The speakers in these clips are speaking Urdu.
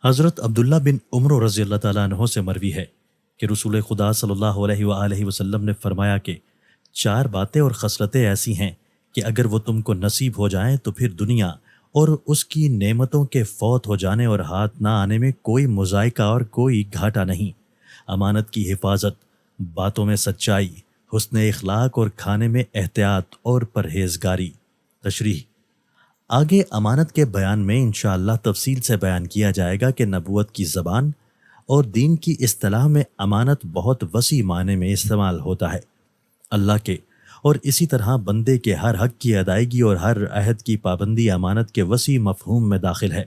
حضرت عبداللہ بن عمر رضی اللہ تعالیٰ عنہ سے مروی ہے کہ رسول خدا صلی اللہ علیہ وآلہ وسلم نے فرمایا کہ چار باتیں اور خصلتیں ایسی ہیں کہ اگر وہ تم کو نصیب ہو جائیں تو پھر دنیا اور اس کی نعمتوں کے فوت ہو جانے اور ہاتھ نہ آنے میں کوئی مذائقہ اور کوئی گھاٹا نہیں۔ امانت کی حفاظت، باتوں میں سچائی، حسن اخلاق اور کھانے میں احتیاط اور پرہیزگاری۔ تشریح: آگے امانت کے بیان میں انشاءاللہ تفصیل سے بیان کیا جائے گا کہ نبوت کی زبان اور دین کی اصطلاح میں امانت بہت وسیع معنی میں استعمال ہوتا ہے۔ اللہ کے اور اسی طرح بندے کے ہر حق کی ادائیگی اور ہر عہد کی پابندی امانت کے وسیع مفہوم میں داخل ہے۔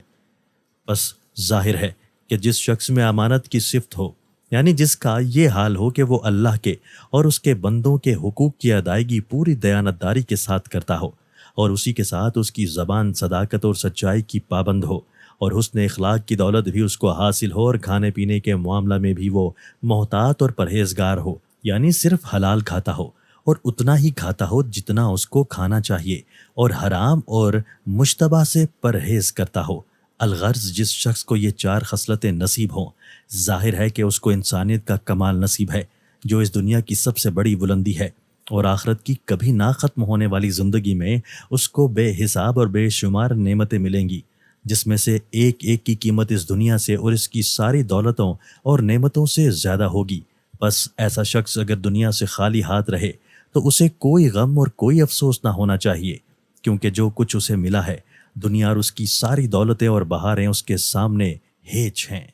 بس ظاہر ہے کہ جس شخص میں امانت کی صفت ہو، یعنی جس کا یہ حال ہو کہ وہ اللہ کے اور اس کے بندوں کے حقوق کی ادائیگی پوری دیانتداری کے ساتھ کرتا ہو، اور اسی کے ساتھ اس کی زبان صداقت اور سچائی کی پابند ہو، اور حسن اخلاق کی دولت بھی اس کو حاصل ہو، اور کھانے پینے کے معاملہ میں بھی وہ محتاط اور پرہیزگار ہو، یعنی صرف حلال کھاتا ہو اور اتنا ہی کھاتا ہو جتنا اس کو کھانا چاہیے، اور حرام اور مشتبہ سے پرہیز کرتا ہو۔ الغرض جس شخص کو یہ چار خصلتیں نصیب ہوں، ظاہر ہے کہ اس کو انسانیت کا کمال نصیب ہے، جو اس دنیا کی سب سے بڑی بلندی ہے، اور آخرت کی کبھی نہ ختم ہونے والی زندگی میں اس کو بے حساب اور بے شمار نعمتیں ملیں گی، جس میں سے ایک ایک کی قیمت اس دنیا سے اور اس کی ساری دولتوں اور نعمتوں سے زیادہ ہوگی۔ بس ایسا شخص اگر دنیا سے خالی ہاتھ رہے تو اسے کوئی غم اور کوئی افسوس نہ ہونا چاہیے، کیونکہ جو کچھ اسے ملا ہے، دنیا اور اس کی ساری دولتیں اور بہاریں اس کے سامنے ہیچ ہیں۔